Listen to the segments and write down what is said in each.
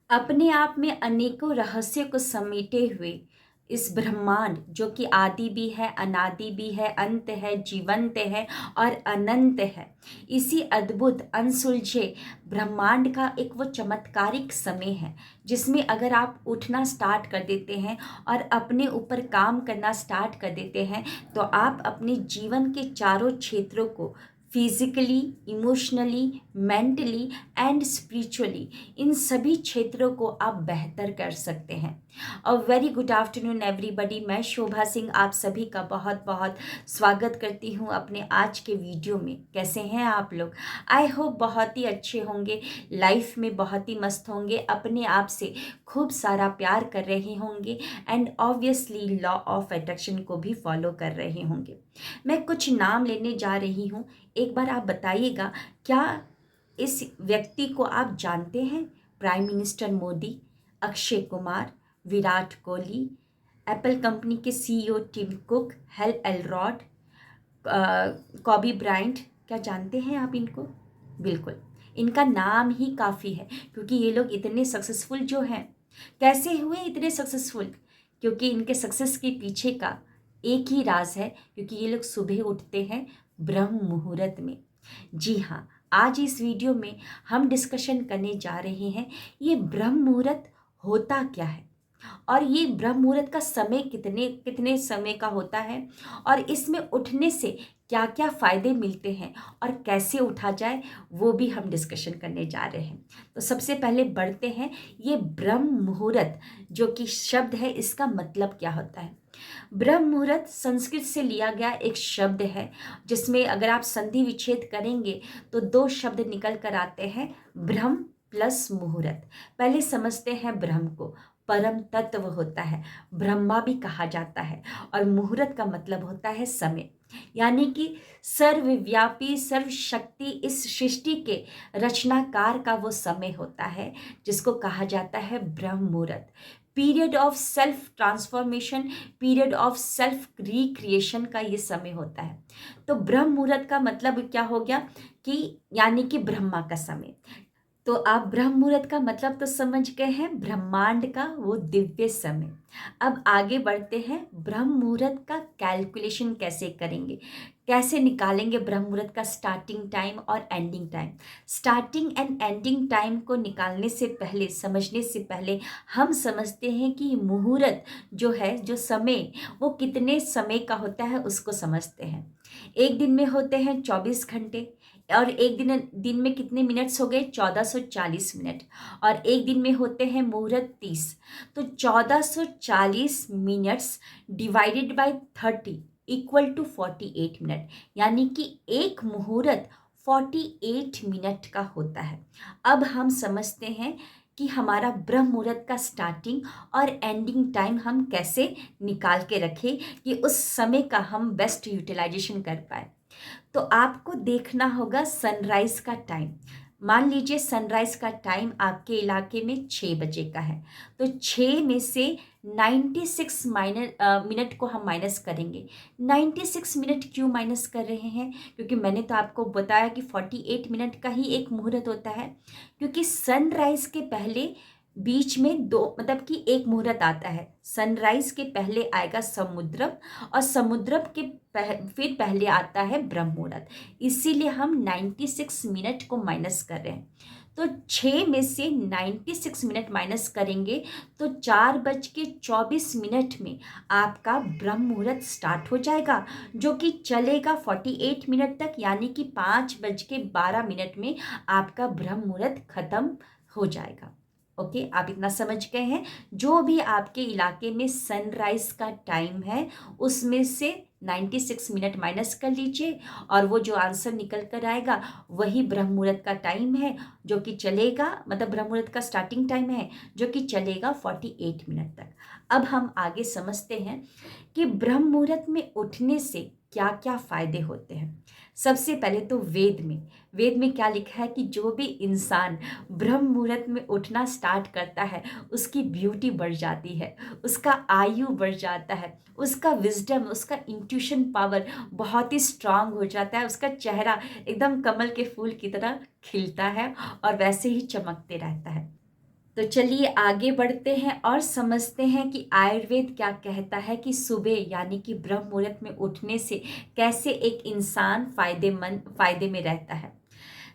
अपने आप में अनेकों रहस्य को समेटे हुए इस ब्रह्मांड जो कि आदि भी है, अनादि भी है, अंत है, जीवंत है और अनंत है। इसी अद्भुत अनसुलझे ब्रह्मांड का एक वो चमत्कारिक समय है जिसमें अगर आप उठना स्टार्ट कर देते हैं और अपने ऊपर काम करना स्टार्ट कर देते हैं तो आप अपने जीवन के चारों क्षेत्रों को physically, emotionally, mentally and spiritually, इन सभी क्षेत्रों को आप बेहतर कर सकते हैं। और वेरी गुड आफ्टरनून एवरीबॉडी, मैं शोभा सिंह आप सभी का बहुत बहुत स्वागत करती हूँ अपने आज के वीडियो में। कैसे हैं आप लोग? आई होप बहुत ही अच्छे होंगे, लाइफ में बहुत ही मस्त होंगे, अपने आप से खूब सारा प्यार कर रहे होंगे and obviously law of attraction को भी फॉलो कर रहे होंगे। मैं कुछ नाम लेने जा रही हूँ, एक बार आप बताइएगा क्या इस व्यक्ति को आप जानते हैं? Prime minister Modi, Akshay Kumar, Virat Kohli, Apple company के CEO Tim Cook, Hal Elrod, Kobe Bryant, क्या जानते हैं आप इनको? बिल्कुल, इनका नाम ही काफ़ी है क्योंकि ये लोग इतने सक्सेसफुल जो हैं। कैसे हुए इतने सक्सेसफुल? क्योंकि इनके सक्सेस के पीछे का एक ही राज है, क्योंकि ये लोग सुबह उठते हैं ब्रह्म मुहूर्त में। जी हाँ, आज इस वीडियो में हम डिस्कशन करने जा रहे हैं ये ब्रह्म मुहूर्त होता क्या है और ये ब्रह्म मुहूर्त का समय कितने कितने समय का होता है और इसमें उठने से क्या क्या फ़ायदे मिलते हैं और कैसे उठा जाए, वो भी हम डिस्कशन करने जा रहे हैं। तो सबसे पहले बढ़ते हैं, ये ब्रह्म मुहूर्त जो कि शब्द है इसका मतलब क्या होता है? ब्रह्म मुहूर्त संस्कृत से लिया गया एक शब्द है जिसमें अगर आप संधि विच्छेद करेंगे तो दो शब्द निकल कर आते हैं, ब्रह्म प्लस मुहूर्त। पहले समझते हैं ब्रह्म को। परम तत्व होता है, ब्रह्मा भी कहा जाता है, और मुहूर्त का मतलब होता है समय, यानी कि सर्वव्यापी सर्वशक्ति इस सृष्टि के रचनाकार का वो समय होता है जिसको कहा जाता है ब्रह्म मुहूर्त। Period of self transformation, period of self recreation का ये समय होता है। तो ब्रह्म मुहूर्त का मतलब क्या हो गया कि यानी कि ब्रह्मा का समय। तो आप ब्रह्म मुहूर्त का मतलब तो समझ गए हैं, ब्रह्मांड का वो दिव्य समय। अब आगे बढ़ते हैं, ब्रह्म मुहूर्त का कैलकुलेशन कैसे करेंगे, कैसे निकालेंगे ब्रह्म मुहूर्त का स्टार्टिंग टाइम और ending time. Starting and ending time को निकालने से पहले, समझने से पहले, हम समझते हैं कि मुहूर्त जो है, जो समय, वो कितने समय का होता है उसको समझते हैं। एक दिन में होते हैं 24 घंटे, और एक दिन में कितने मिनट्स हो गए? 1440 मिनट। और एक दिन में होते हैं मुहूर्त 30। तो 1440 minutes divided by 30 equal to 48 minute, यानी कि एक मुहूर्त 48 मिनट का होता है। अब हम समझते हैं कि हमारा ब्रह्म मुहूर्त का स्टार्टिंग और एंडिंग टाइम हम कैसे निकाल के रखें कि उस समय का हम बेस्ट यूटिलाइजेशन कर पाए। तो आपको देखना होगा सनराइज का टाइम। मान लीजिए सनराइज का टाइम आपके इलाके में 6 बजे का है, तो 6 में से 96 मिनट को हम माइनस करेंगे। 96 मिनट क्यों माइनस कर रहे हैं? क्योंकि मैंने तो आपको बताया कि 48 मिनट का ही एक मुहूर्त होता है, क्योंकि सनराइज के पहले बीच में दो, मतलब कि एक मुहूर्त आता है। सनराइज के पहले आएगा समुद्रप, और समुद्रप के फिर पहले आता है ब्रह्म मुहूर्त। इसीलिए हम 96 मिनट को माइनस कर रहे हैं। तो 6 में से 96 मिनट माइनस करेंगे तो 4:24 में आपका ब्रह्म मुहूर्त स्टार्ट हो जाएगा, जो कि चलेगा 48 मिनट तक, यानी कि 5:12 में आपका ब्रह्म मुहूर्त खत्म हो जाएगा। ओके, आप इतना समझ गए हैं? जो भी आपके इलाके में सनराइज का टाइम है उसमें से 96 मिनट माइनस कर लीजिए, और वो जो आंसर निकल कर आएगा वही ब्रह्म मुहूर्त का टाइम है, जो कि चलेगा, मतलब ब्रह्म मुहूर्त का स्टार्टिंग टाइम है जो कि चलेगा 48 मिनट तक। अब हम आगे समझते हैं कि ब्रह्म मुहूर्त में उठने से क्या क्या फायदे होते हैं। सबसे पहले तो वेद में क्या लिखा है कि जो भी इंसान ब्रह्म मुहूर्त में उठना स्टार्ट करता है उसकी ब्यूटी बढ़ जाती है, उसका आयु बढ़ जाता है, उसका विजडम, उसका इंट्यूशन पावर बहुत ही स्ट्रांग हो जाता है, उसका चेहरा एकदम कमल के फूल की तरह खिलता है और वैसे ही चमकते रहता है। तो चलिए आगे बढ़ते हैं और समझते हैं कि आयुर्वेद क्या कहता है कि सुबह यानी कि ब्रह्म मुहूर्त में उठने से कैसे एक इंसान फायदे में रहता है।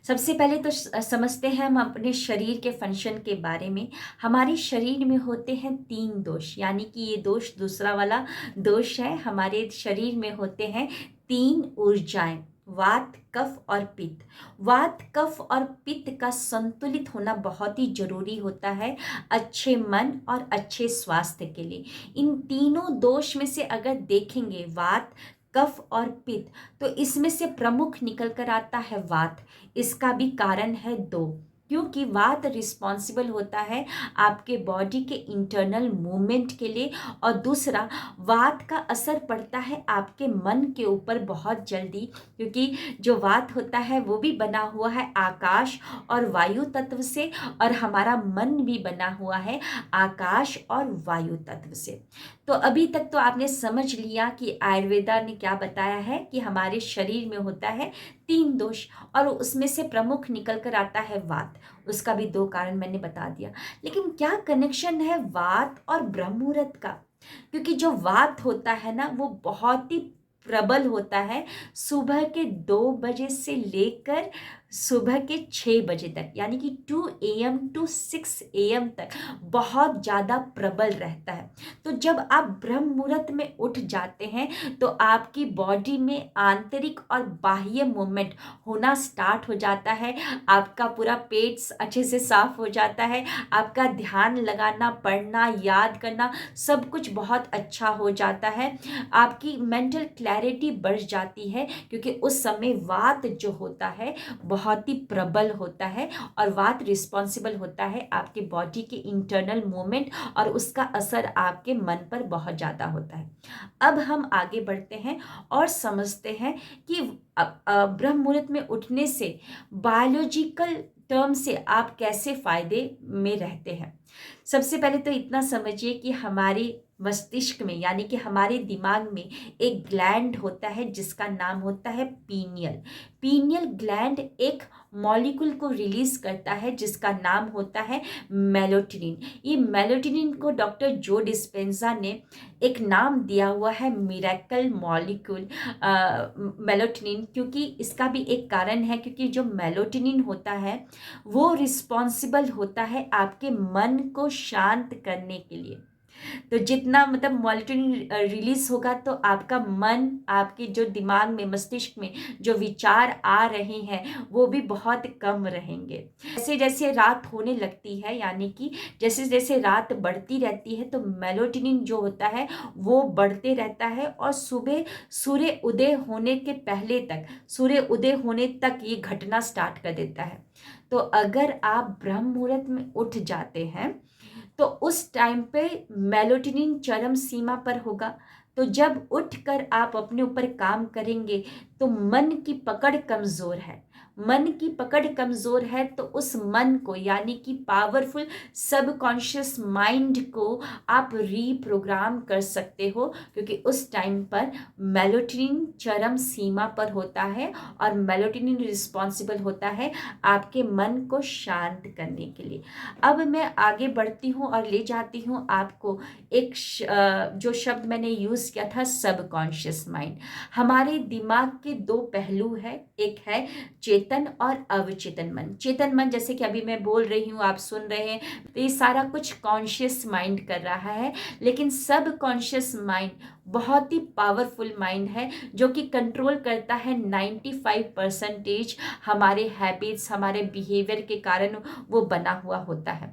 सबसे पहले तो समझते हैं हम अपने शरीर के फंक्शन के बारे में। हमारे शरीर में होते हैं 3 दोष, यानी कि ये दोष दूसरा वाला दोष है। हमारे शरीर में होते हैं 3 ऊर्जाएं, वात, कफ और पित्त। वात, कफ और पित्त का संतुलित होना बहुत ही जरूरी होता है अच्छे मन और अच्छे स्वास्थ्य के लिए। इन तीनों दोष में से अगर देखेंगे वात, कफ और पित्त, तो इसमें से प्रमुख निकल कर आता है वात। इसका भी कारण है 2, क्योंकि वात रिस्पॉन्सिबल होता है आपके बॉडी के इंटरनल मूवमेंट के लिए, और दूसरा वात का असर पड़ता है आपके मन के ऊपर बहुत जल्दी, क्योंकि जो वात होता है वो भी बना हुआ है आकाश और वायु तत्व से, और हमारा मन भी बना हुआ है आकाश और वायु तत्व से। तो अभी तक तो आपने समझ लिया कि आयुर्वेदा ने क्या बताया है कि हमारे शरीर में होता है 3 दोष, और उसमें से प्रमुख निकल कर आता है वात। उसका भी 2 कारण मैंने बता दिया। लेकिन क्या कनेक्शन है वात और ब्रह्म मुहूर्त का? क्योंकि जो वात होता है ना वो बहुत ही प्रबल होता है सुबह के 2 बजे से लेकर सुबह के 6 बजे तक, यानी कि 2 AM टू 6 AM तक बहुत ज़्यादा प्रबल रहता है। तो जब आप ब्रह्म मुहूर्त में उठ जाते हैं तो आपकी बॉडी में आंतरिक और बाह्य मूवमेंट होना स्टार्ट हो जाता है। आपका पूरा पेट अच्छे से साफ हो जाता है, आपका ध्यान लगाना, पढ़ना, याद करना सब कुछ बहुत अच्छा हो जाता है। आपकी मेंटल क्लैरिटी बढ़ जाती है, क्योंकि उस समय वात जो होता है बहुत ही प्रबल होता है, और वात रिस्पॉन्सिबल होता है आपके बॉडी के इंटरनल मूवमेंट, और उसका असर आपके मन पर बहुत ज़्यादा होता है। अब हम आगे बढ़ते हैं और समझते हैं कि ब्रह्म मुहूर्त में उठने से बायोलॉजिकल टर्म से आप कैसे फायदे में रहते हैं। सबसे पहले तो इतना समझिए कि हमारी मस्तिष्क में, यानी कि हमारे दिमाग में एक ग्लैंड होता है जिसका नाम होता है पीनियल। पीनियल ग्लैंड एक मॉलिक्यूल को रिलीज करता है जिसका नाम होता है मेलाटोनिन। ये मेलाटोनिन को डॉक्टर जो डिस्पेंजा ने एक नाम दिया हुआ है मिरेकल मॉलिक्यूल मेलाटोनिन, क्योंकि इसका भी एक कारण है, क्योंकि जो मेलाटोनिन होता है वो रिस्पॉन्सिबल होता है आपके मन को शांत करने के लिए। तो जितना मतलब मेलाटोनिन रिलीज होगा तो आपका मन, आपके जो दिमाग में, मस्तिष्क में जो विचार आ रहे हैं वो भी बहुत कम रहेंगे। जैसे जैसे रात होने लगती है, यानी कि जैसे जैसे रात बढ़ती रहती है, तो मेलाटोनिन जो होता है वो बढ़ते रहता है, और सुबह सूर्य उदय होने के पहले तक, सूर्य उदय होने तक ये घटना स्टार्ट कर देता है। तो अगर आप ब्रह्म मुहूर्त में उठ जाते हैं तो उस टाइम पे मेलाटोनिन चरम सीमा पर होगा। तो जब उठकर आप अपने ऊपर काम करेंगे तो मन की पकड़ कमज़ोर है, मन की पकड़ कमज़ोर है, तो उस मन को, यानी कि पावरफुल सबकॉन्शियस माइंड को आप रीप्रोग्राम कर सकते हो, क्योंकि उस टाइम पर मेलाटोनिन चरम सीमा पर होता है, और मेलाटोनिन रिस्पॉन्सिबल होता है आपके मन को शांत करने के लिए। अब मैं आगे बढ़ती हूँ और ले जाती हूँ आपको एक जो शब्द मैंने यूज़ किया था, सबकॉन्शियस माइंड। हमारे दिमाग के 2 पहलू है, एक है चेतन और अवचेतन मन। चेतन मन जैसे कि अभी मैं बोल रही हूँ, आप सुन रहे हैं, तो ये सारा कुछ कॉन्शियस माइंड कर रहा है। लेकिन सब कॉन्शियस माइंड बहुत ही पावरफुल माइंड है, जो कि कंट्रोल करता है 95% हमारे हैबिट्स, हमारे बिहेवियर के कारण वो बना हुआ होता है।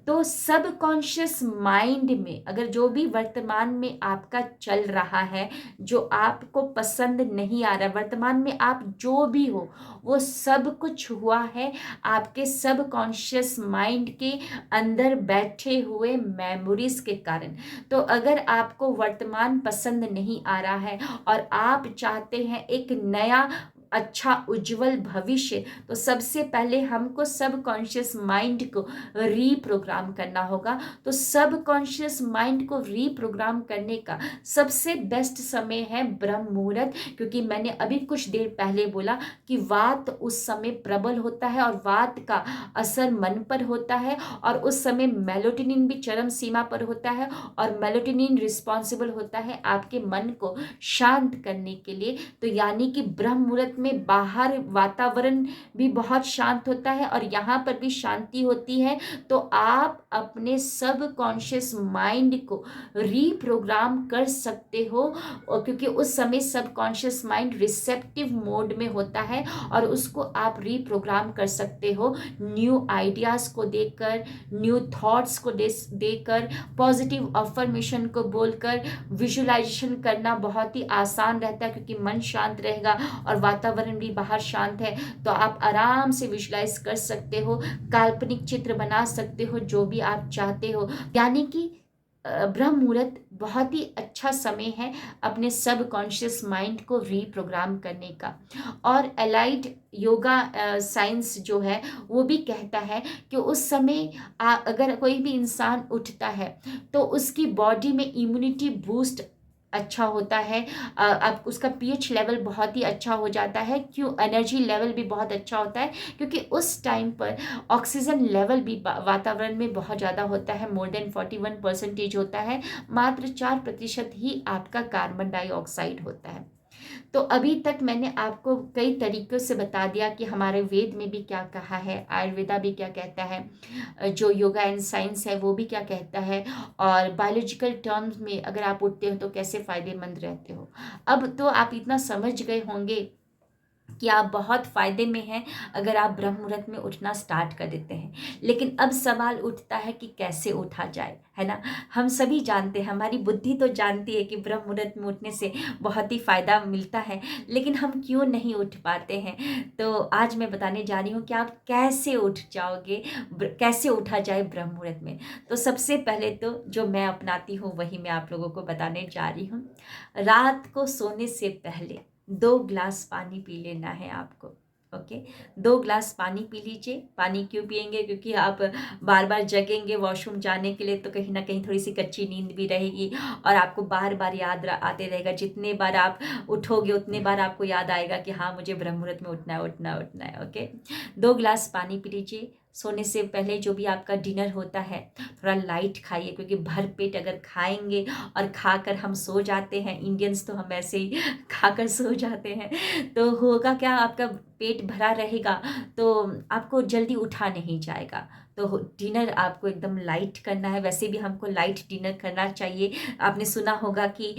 तो सब कॉन्शियस माइंड में अगर जो भी वर्तमान में आपका चल रहा है, जो आपको पसंद नहीं आ रहा, वर्तमान में आप जो भी हो, वो सब कुछ हुआ है आपके सब कॉन्शियस माइंड के अंदर बैठे हुए मेमोरीज के कारण। तो अगर आपको वर्तमान पसंद नहीं आ रहा है और आप चाहते हैं एक नया अच्छा उज्जवल भविष्य, तो सबसे पहले हमको सबकॉन्शियस माइंड को रीप्रोग्राम करना होगा। तो सबकॉन्शियस माइंड को रीप्रोग्राम करने का सबसे बेस्ट समय है ब्रह्म मुहूर्त, क्योंकि मैंने अभी कुछ देर पहले बोला कि वात उस समय प्रबल होता है और वात का असर मन पर होता है, और उस समय मेलाटोनिन भी चरम सीमा पर होता है, और मेलाटोनिन रिस्पॉन्सिबल होता है आपके मन को शांत करने के लिए। तो यानी कि ब्रह्म मुहूर्त में बाहर वातावरण भी बहुत शांत होता है और यहाँ पर भी शांति होती है। तो आप अपने सब कॉन्शियस माइंड को रीप्रोग्राम कर सकते हो, और क्योंकि उस समय सब कॉन्शियस माइंड रिसेप्टिव मोड में होता है, और उसको आप रीप्रोग्राम कर सकते हो न्यू आइडियाज़ को देकर, न्यू थॉट्स को देकर, पॉजिटिव अफर्मेशन को बोलकर। विजुअलाइजेशन करना बहुत ही आसान रहता है, क्योंकि मन शांत रहेगा और वातावरण भी बाहर शांत है, तो आप आराम से विजुलाइज कर सकते हो, काल्पनिक चित्र बना सकते हो, जो भी आप चाहते हो। यानी कि ब्रह्म मुहूर्त बहुत ही अच्छा समय है अपने सब कॉन्शियस माइंड को रीप्रोग्राम करने का। और एलाइड योगा साइंस जो है वो भी कहता है कि उस समय अगर कोई भी इंसान उठता है तो उसकी बॉडी में इम्यूनिटी बूस्ट अच्छा होता है, अब उसका पीएच लेवल बहुत ही अच्छा हो जाता है, क्यों एनर्जी लेवल भी बहुत अच्छा होता है, क्योंकि उस टाइम पर ऑक्सीजन लेवल भी वातावरण में बहुत ज़्यादा होता है, मोर देन 41% होता है, मात्र 4% ही आपका कार्बन डाइऑक्साइड होता है। तो अभी तक मैंने आपको कई तरीक़ों से बता दिया कि हमारे वेद में भी क्या कहा है, आयुर्वेदा भी क्या कहता है, जो योगा एंड साइंस है वो भी क्या कहता है, और बायोलॉजिकल टर्म्स में अगर आप उठते हो तो कैसे फ़ायदेमंद रहते हो। अब तो आप इतना समझ गए होंगे कि आप बहुत फ़ायदे में हैं अगर आप ब्रह्म मुहूर्त में उठना स्टार्ट कर देते हैं। लेकिन अब सवाल उठता है कि कैसे उठा जाए, है ना? हम सभी जानते हैं, हमारी बुद्धि तो जानती है कि ब्रह्म मुहूर्त में उठने से बहुत ही फ़ायदा मिलता है, लेकिन हम क्यों नहीं उठ पाते हैं? तो आज मैं बताने जा रही हूँ कि आप कैसे उठ जाओगे, कैसे उठा जाए ब्रह्म मुहूर्त में। तो सबसे पहले तो जो मैं अपनाती हूँ वही मैं आप लोगों को बताने जा रही हूँ। रात को सोने से पहले 2 ग्लास पानी पी लेना है आपको। ओके, 2 ग्लास पानी पी लीजिए। पानी क्यों पिएंगे? क्योंकि आप बार बार जगेंगे वॉशरूम जाने के लिए, तो कहीं ना कहीं थोड़ी सी कच्ची नींद भी रहेगी, और आपको बार बार याद आते रहेगा। जितने बार आप उठोगे उतने बार आपको याद आएगा कि हाँ मुझे ब्रह्म मुहूर्त में उठना है, उठना है, उठना है। ओके, 2 ग्लास पानी पी लीजिए। सोने से पहले जो भी आपका डिनर होता है थोड़ा लाइट खाइए, क्योंकि भर पेट अगर खाएंगे और खाकर हम सो जाते हैं, इंडियंस तो हम ऐसे ही खाकर सो जाते हैं, तो होगा क्या, आपका पेट भरा रहेगा तो आपको जल्दी उठा नहीं जाएगा। तो डिनर आपको एकदम लाइट करना है। वैसे भी हमको लाइट डिनर करना चाहिए। आपने सुना होगा कि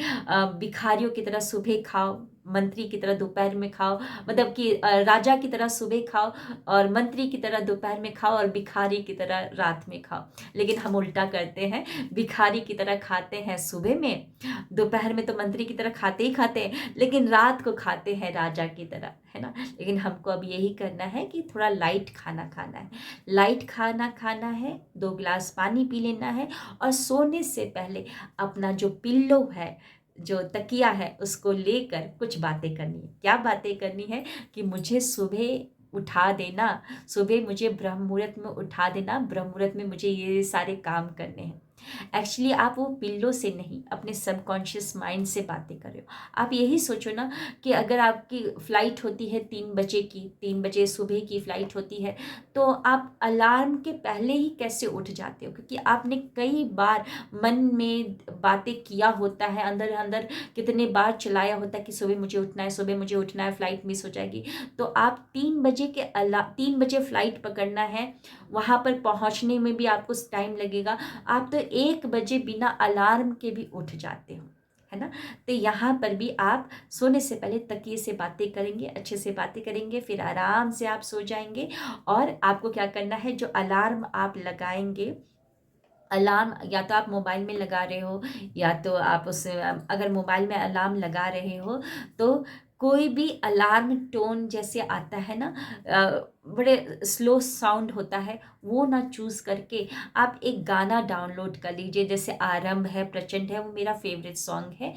भिखारियों की तरह सुबह खाओ, मंत्री की तरह दोपहर में खाओ, मतलब कि राजा की तरह सुबह खाओ और मंत्री की तरह दोपहर में खाओ और भिखारी की तरह रात में खाओ। लेकिन हम उल्टा करते हैं, भिखारी की तरह खाते हैं सुबह में, दोपहर में तो मंत्री की तरह खाते ही खाते हैं, लेकिन रात को खाते हैं राजा की तरह, है ना? लेकिन हमको अब यही करना है कि थोड़ा लाइट खाना खाना है, लाइट खाना खाना है, 2 ग्लास पानी पी लेना है, और सोने से पहले अपना जो पिल्लो है, जो तकिया है, उसको लेकर कुछ बातें करनी है। क्या बातें करनी है? कि मुझे सुबह उठा देना, सुबह मुझे ब्रह्म मुहूर्त में उठा देना, ब्रह्म मुहूर्त में मुझे ये सारे काम करने हैं। एक्चुअली आप वो पिल्लो से नहीं, अपने सबकॉन्शियस माइंड से बातें कर रहे हो। आप यही सोचो ना कि अगर आपकी फ़्लाइट होती है 3 बजे की, 3 बजे सुबह की फ़्लाइट होती है, तो आप अलार्म के पहले ही कैसे उठ जाते हो? क्योंकि आपने कई बार मन में बातें किया होता है, अंदर अंदर कितने बार चलाया होता है कि सुबह मुझे उठना है, सुबह मुझे उठना है, फ़्लाइट मिस हो जाएगी। तो आप 3 बजे फ़्लाइट पकड़ना है, वहाँ पर पहुँचने में भी आपको टाइम लगेगा। आप तो 1 बजे बिना अलार्म के भी उठ जाते हो, है ना? तो यहाँ पर भी आप सोने से पहले तकिए से बातें करेंगे, अच्छे से बातें करेंगे, फिर आराम से आप सो जाएंगे। और आपको क्या करना है, जो अलार्म आप लगाएंगे, अलार्म या तो आप मोबाइल में लगा रहे हो, या तो आप उस अगर मोबाइल में अलार्म लगा रहे हो तो कोई भी अलार्म टोन जैसे आता है ना, बड़े स्लो साउंड होता है, वो ना चूज़ करके आप एक गाना डाउनलोड कर लीजिए। जैसे आरंभ है, प्रचंड है, वो मेरा फेवरेट सॉन्ग है।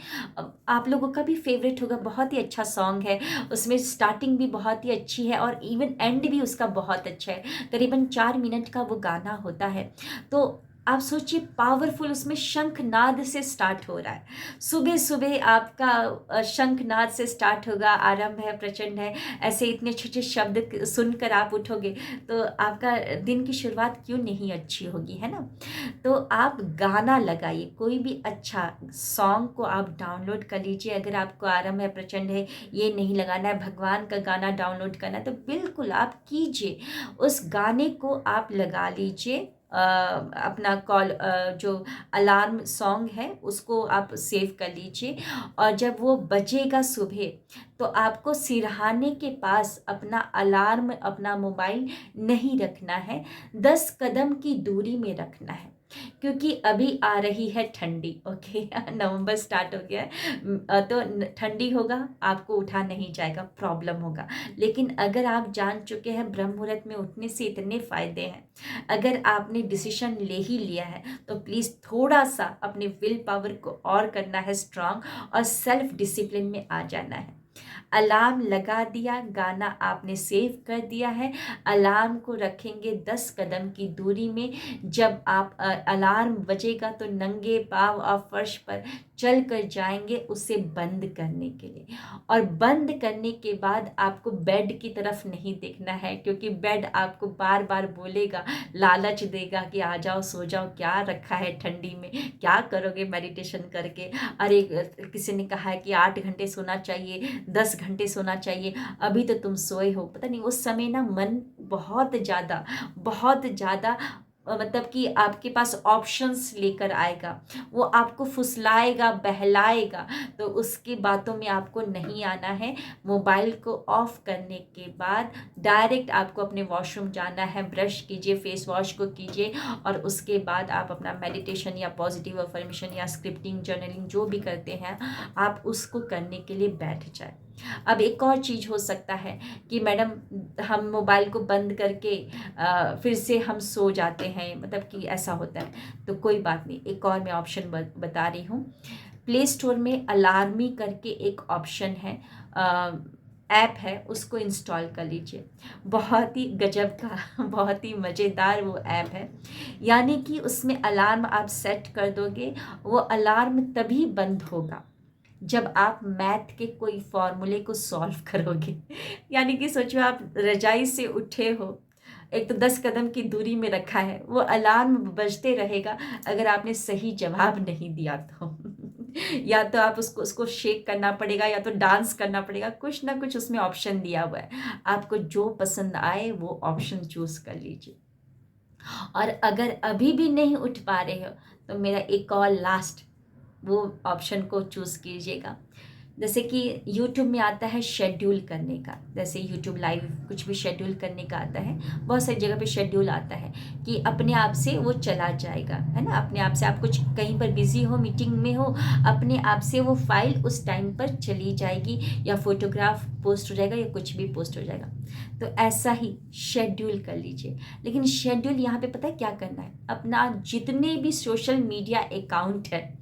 आप लोगों का भी फेवरेट होगा, बहुत ही अच्छा सॉन्ग है। उसमें स्टार्टिंग भी बहुत ही अच्छी है और इवन एंड भी उसका बहुत अच्छा है। करीबन 4 मिनट का वो गाना होता है। तो आप सोचिए, पावरफुल, उसमें शंखनाद से स्टार्ट हो रहा है। सुबह सुबह आपका शंखनाद से स्टार्ट होगा, आरंभ है, प्रचंड है, ऐसे इतने अच्छे अच्छे शब्द सुनकर आप उठोगे तो आपका दिन की शुरुआत क्यों नहीं अच्छी होगी, है ना। तो आप गाना लगाइए, कोई भी अच्छा सॉन्ग को आप डाउनलोड कर लीजिए। अगर आपको आरंभ है, प्रचंड है, ये नहीं लगाना है, भगवान का गाना डाउनलोड करना है, तो बिल्कुल आप कीजिए। उस गाने को आप लगा लीजिए, अपना कॉल जो अलार्म सॉन्ग है उसको आप सेव कर लीजिए। और जब वो बजेगा सुबह, तो आपको सिरहाने के पास अपना अलार्म, अपना मोबाइल नहीं रखना है, 10 कदम की दूरी में रखना है। क्योंकि अभी आ रही है ठंडी, ओके। नवंबर स्टार्ट हो गया है, तो ठंडी होगा, आपको उठा नहीं जाएगा, प्रॉब्लम होगा। लेकिन अगर आप जान चुके हैं ब्रह्म मुहूर्त में उठने से इतने फ़ायदे हैं, अगर आपने डिसीजन ले ही लिया है, तो प्लीज़ थोड़ा सा अपने विल पावर को और करना है स्ट्रांग, और सेल्फ डिसिप्लिन में आ जाना है। अलार्म लगा दिया, गाना आपने सेव कर दिया है, अलार्म को रखेंगे 10 कदम की दूरी में। जब आप अलार्म बजेगा तो नंगे पाँव और फर्श पर चल कर जाएंगे उसे बंद करने के लिए। और बंद करने के बाद आपको बेड की तरफ नहीं देखना है, क्योंकि बेड आपको बार बार बोलेगा, लालच देगा कि आ जाओ, सो जाओ, क्या रखा है ठंडी में, क्या करोगे मेडिटेशन करके। अरे किसी ने कहा है कि 8 घंटे सोना चाहिए, 10 घंटे सोना चाहिए, अभी तो तुम सोए हो। पता नहीं उस समय ना मन बहुत ज़्यादा मतलब कि आपके पास ऑप्शंस लेकर आएगा, वो आपको फुसलाएगा, बहलाएगा। तो उसकी बातों में आपको नहीं आना है। मोबाइल को ऑफ करने के बाद डायरेक्ट आपको अपने वॉशरूम जाना है, ब्रश कीजिए, फेस वॉश को कीजिए, और उसके बाद आप अपना मेडिटेशन या पॉजिटिव अफर्मेशन या स्क्रिप्टिंग, जर्नलिंग जो भी करते हैं, आप उसको करने के लिए बैठ जाए। अब एक और चीज़ हो सकता है कि मैडम हम मोबाइल को बंद करके फिर से हम सो जाते हैं, मतलब कि ऐसा होता है। तो कोई बात नहीं, एक और मैं ऑप्शन बता रही हूँ। प्ले स्टोर में अलार्मी करके एक ऑप्शन है, ऐप है, उसको इंस्टॉल कर लीजिए। बहुत ही गजब का बहुत ही मज़ेदार वो ऐप है। यानी कि उसमें अलार्म आप सेट कर दोगे, वो अलार्म तभी बंद होगा जब आप मैथ के कोई फॉर्मूले को सॉल्व करोगे। यानी कि सोचो आप रजाई से उठे हो, एक तो 10 कदम की दूरी में रखा है, वो अलार्म बजते रहेगा अगर आपने सही जवाब नहीं दिया तो। या तो आप उसको शेक करना पड़ेगा, या तो डांस करना पड़ेगा, कुछ ना कुछ उसमें ऑप्शन दिया हुआ है। आपको जो पसंद आए वो ऑप्शन चूज कर लीजिए। और अगर अभी भी नहीं उठ पा रहे हो, तो मेरा एक और लास्ट वो ऑप्शन को चूज़ कीजिएगा। जैसे कि यूट्यूब में आता है शेड्यूल करने का, जैसे यूट्यूब लाइव कुछ भी शेड्यूल करने का आता है, बहुत सारी जगह पे शेड्यूल आता है कि अपने आप से वो चला जाएगा, है ना। अपने आप से आप कुछ कहीं पर बिजी हो, मीटिंग में हो, अपने आप से वो फाइल उस टाइम पर चली जाएगी, या फोटोग्राफ पोस्ट हो जाएगा, या कुछ भी पोस्ट हो जाएगा। तो ऐसा ही शेड्यूल कर लीजिए। लेकिन शेड्यूल यहाँ पे पता है क्या करना है, अपना जितने भी सोशल मीडिया अकाउंट है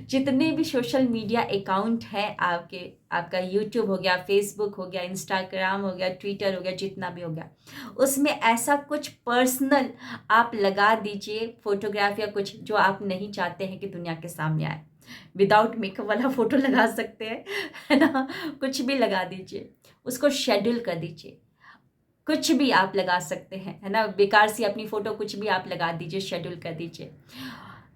जितने भी सोशल मीडिया अकाउंट है आपके, आपका यूट्यूब हो गया, फेसबुक हो गया, इंस्टाग्राम हो गया, ट्विटर हो गया, जितना भी हो गया, उसमें ऐसा कुछ पर्सनल आप लगा दीजिए, फोटोग्राफ या कुछ जो आप नहीं चाहते हैं कि दुनिया के सामने आए। विदाउट मेकअप वाला फ़ोटो लगा सकते हैं, है ना, कुछ भी लगा दीजिए, उसको शेड्यूल कर दीजिए। कुछ भी आप लगा सकते हैं, है ना, बेकार सी अपनी फ़ोटो कुछ भी आप लगा दीजिए, शेड्यूल कर दीजिए।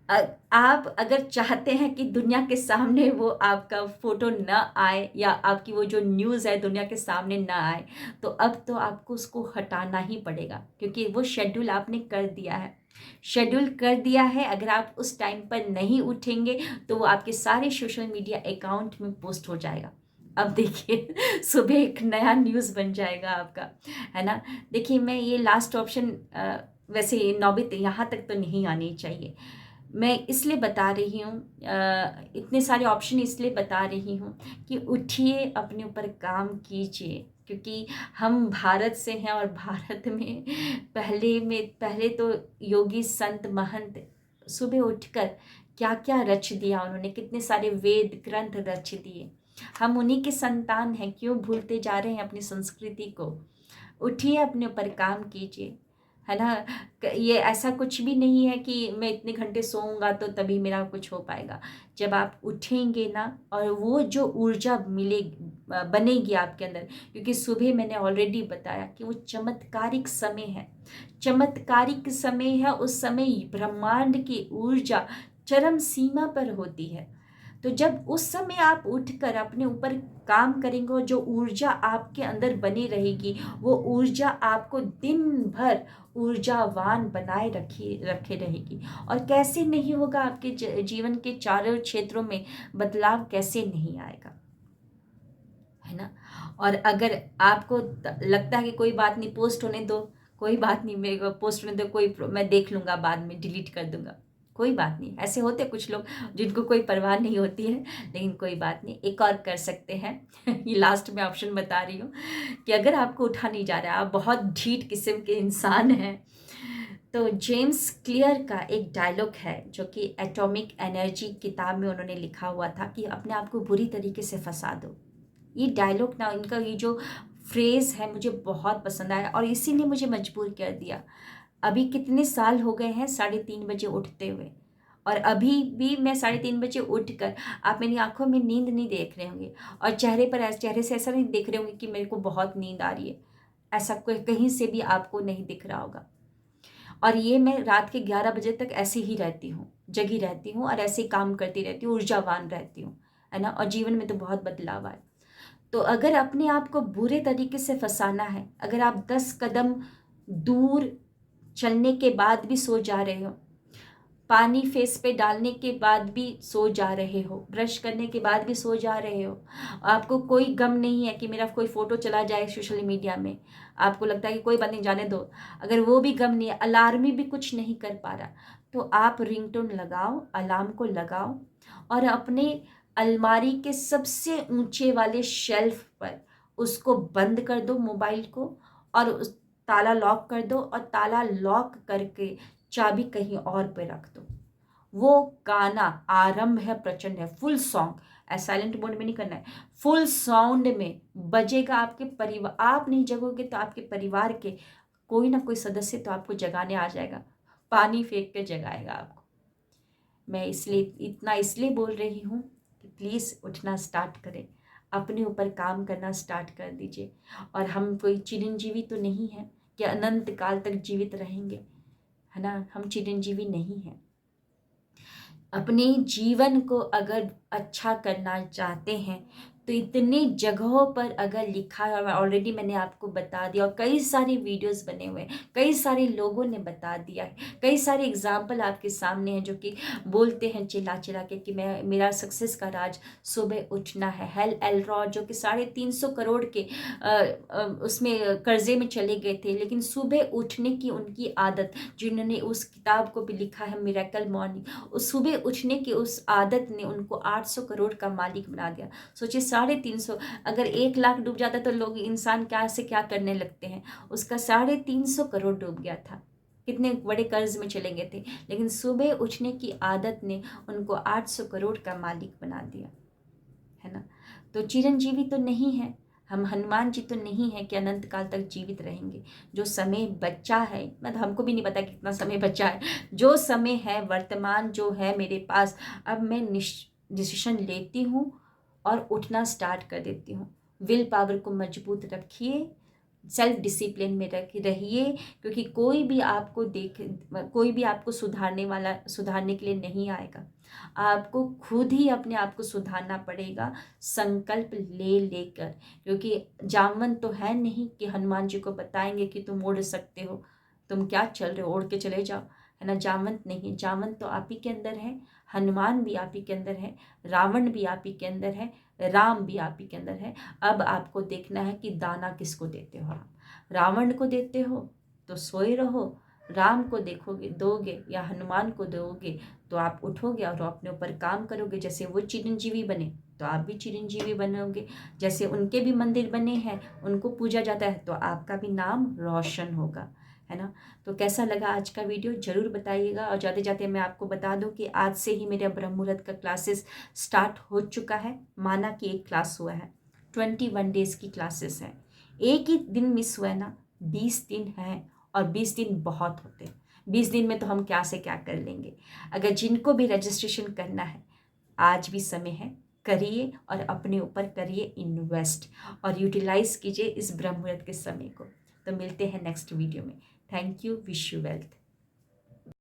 आप अगर चाहते हैं कि दुनिया के सामने वो आपका फ़ोटो ना आए, या आपकी वो जो न्यूज़ है दुनिया के सामने ना आए, तो अब तो आपको उसको हटाना ही पड़ेगा, क्योंकि वो शेड्यूल आपने कर दिया है। शेड्यूल कर दिया है, अगर आप उस टाइम पर नहीं उठेंगे तो वो आपके सारे सोशल मीडिया अकाउंट में पोस्ट हो जाएगा। अब देखिए सुबह एक नया न्यूज़ बन जाएगा आपका, है ना। देखिए मैं ये लास्ट ऑप्शन, वैसे नौबत यहाँ तक तो नहीं आनी चाहिए। मैं इसलिए बता रही हूँ, इतने सारे ऑप्शन इसलिए बता रही हूँ कि उठिए, अपने ऊपर काम कीजिए, क्योंकि हम भारत से हैं और भारत में पहले तो योगी संत महंत सुबह उठकर क्या क्या रच दिया उन्होंने, कितने सारे वेद ग्रंथ रच दिए। हम उन्हीं के संतान हैं, क्यों भूलते जा रहे हैं अपनी संस्कृति को। उठिए, अपने ऊपर काम कीजिए, है ना। ये ऐसा कुछ भी नहीं है कि मैं इतने घंटे सोऊंगा तो तभी मेरा कुछ हो पाएगा। जब आप उठेंगे ना, और वो जो ऊर्जा बनेगी आपके अंदर, क्योंकि सुबह मैंने ऑलरेडी बताया कि वो चमत्कारिक समय है, चमत्कारिक समय है। उस समय ब्रह्मांड की ऊर्जा चरम सीमा पर होती है। तो जब उस समय आप उठकर अपने ऊपर काम करेंगे और जो ऊर्जा आपके अंदर बनी रहेगी, वो ऊर्जा आपको दिन भर ऊर्जावान बनाए रखे रहेगी। और कैसे नहीं होगा, आपके जीवन के चारों क्षेत्रों में बदलाव कैसे नहीं आएगा, है ना। और अगर आपको लगता है कि कोई बात नहीं, पोस्ट होने दो, कोई बात नहीं, मेरे को पोस्ट होने दो, मैं देख लूँगा, बाद में डिलीट कर दूँगा, कोई बात नहीं। ऐसे होते कुछ लोग जिनको कोई परवाह नहीं होती है, लेकिन कोई बात नहीं, एक और कर सकते हैं। ये लास्ट में ऑप्शन बता रही हूँ कि अगर आपको उठा नहीं जा रहा है, आप बहुत ढीठ किस्म के इंसान हैं, तो जेम्स क्लियर का एक डायलॉग है जो कि एटॉमिक एनर्जी किताब में उन्होंने लिखा हुआ था कि अपने आप को बुरी तरीके से फंसा दो। ये डायलॉग ना, इनका ये जो फ्रेज़ है मुझे बहुत पसंद आया और इसी ने मुझे मजबूर कर दिया। अभी कितने साल हो गए हैं 3:30 बजे उठते हुए, और अभी भी मैं 3:30 बजे उठकर, आप मेरी आंखों में नींद नहीं देख रहे होंगे और चेहरे से ऐसा नहीं देख रहे होंगे कि मेरे को बहुत नींद आ रही है। ऐसा कोई कहीं से भी आपको नहीं दिख रहा होगा। और ये मैं रात के 11 बजे तक ऐसे ही रहती हूँ, जगी रहती हूँ और ऐसे ही काम करती रहती हूँ, ऊर्जावान रहती हूँ, है ना। और जीवन में तो बहुत बदलाव आए। तो अगर अपने आप को बुरे तरीके से फंसाना है, अगर आप 10 कदम दूर चलने के बाद भी सो जा रहे हो, पानी फेस पे डालने के बाद भी सो जा रहे हो, ब्रश करने के बाद भी सो जा रहे हो, आपको कोई गम नहीं है कि मेरा कोई फ़ोटो चला जाए सोशल मीडिया में, आपको लगता है कि कोई बात नहीं, जाने दो, अगर वो भी गम नहीं है, अलार्म भी कुछ नहीं कर पा रहा, तो आप रिंगटोन लगाओ, अलार्म को लगाओ और अपने अलमारी के सबसे ऊंचे वाले शेल्फ पर उसको बंद कर दो मोबाइल को, और उस ताला लॉक कर दो, और ताला लॉक करके चाबी कहीं और पे रख दो। वो गाना आरंभ है, प्रचंड है, फुल सॉन्ग, साइलेंट मोड में नहीं करना है, फुल साउंड में बजेगा। आपके परिवार, आप नहीं जगोगे तो आपके परिवार के कोई ना कोई सदस्य तो आपको जगाने आ जाएगा, पानी फेंक के जगाएगा आपको। मैं इसलिए बोल रही हूँ कि प्लीज़ उठना स्टार्ट करें, अपने ऊपर काम करना स्टार्ट कर दीजिए। और हम कोई चिरंजीवी तो नहीं है कि अनंत काल तक जीवित रहेंगे, है ना। हम चिरंजीवी नहीं हैं। अपने जीवन को अगर अच्छा करना चाहते हैं तो इतने जगहों पर अगर लिखा है, और ऑलरेडी मैंने आपको बता दिया, और कई सारे वीडियोस बने हुए हैं, कई सारे लोगों ने बता दिया है, कई सारे एग्जाम्पल आपके सामने हैं जो कि बोलते हैं चिल्ला चिल्ला के कि मेरा सक्सेस का राज सुबह उठना है। हेल एलरॉड जो कि 350 करोड़ के उसमें कर्जे में चले गए थे, लेकिन सुबह उठने की उनकी आदत, जिन्होंने उस किताब को भी लिखा है मिरेकल मॉर्निंग, उस सुबह उठने की उस आदत ने उनको 800 करोड़ का मालिक बना दिया। सोचिए 350, अगर 1 लाख डूब जाता तो लोग, इंसान क्या से क्या करने लगते हैं। उसका 350 करोड़ डूब गया था, कितने बड़े कर्ज में चले गए थे, लेकिन सुबह उठने की आदत ने उनको 800 करोड़ का मालिक बना दिया, है ना। तो चिरंजीवी तो नहीं है हम, हनुमान जी तो नहीं है कि अनंत काल तक जीवित रहेंगे। जो समय बचा है, मतलब हमको भी नहीं पता कितना समय बचा है, जो समय है वर्तमान जो है मेरे पास, अब मैं डिसीजन लेती हूँ और उठना स्टार्ट कर देती हूँ। विल पावर को मजबूत रखिए, सेल्फ डिसिप्लिन में रहिए, क्योंकि कोई भी आपको सुधारने के लिए नहीं आएगा। आपको खुद ही अपने आप को सुधारना पड़ेगा, संकल्प ले लेकर, क्योंकि जामवंत तो है नहीं कि हनुमान जी को बताएंगे कि तुम उड़ सकते हो, तुम क्या चल रहे हो, उड़ के चले जाओ, है ना। जामवंत नहीं, जामवंत तो आप ही के अंदर है, हनुमान भी आप ही के अंदर है, रावण भी आप ही के अंदर है, राम भी आप ही के अंदर है। अब आपको देखना है कि दाना किसको देते हो। आप रावण को देते हो तो सोए रहो, राम को देखोगे दोगे या हनुमान को दोगे तो आप उठोगे और अपने ऊपर काम करोगे। जैसे वो चिरंजीवी बने तो आप भी चिरंजीवी बनोगे। जैसे उनके भी मंदिर बने हैं, उनको पूजा जाता है, तो आपका भी नाम रोशन होगा, है ना। तो कैसा लगा आज का वीडियो ज़रूर बताइएगा। और जाते जाते मैं आपको बता दूं कि आज से ही मेरा ब्रह्म मुहूर्त का क्लासेस स्टार्ट हो चुका है। माना कि एक क्लास हुआ है, 21 डेज़ की क्लासेस है। एक ही दिन मिस हुआ है ना, 20 दिन है, और 20 दिन बहुत होते हैं। 20 दिन में तो हम क्या से क्या कर लेंगे। अगर जिनको भी रजिस्ट्रेशन करना है, आज भी समय है, करिए और अपने ऊपर करिए इन्वेस्ट और यूटिलाइज कीजिए इस ब्रह्म मुहूर्त के समय को। तो मिलते हैं नेक्स्ट वीडियो में। Thank you, wish you wealth.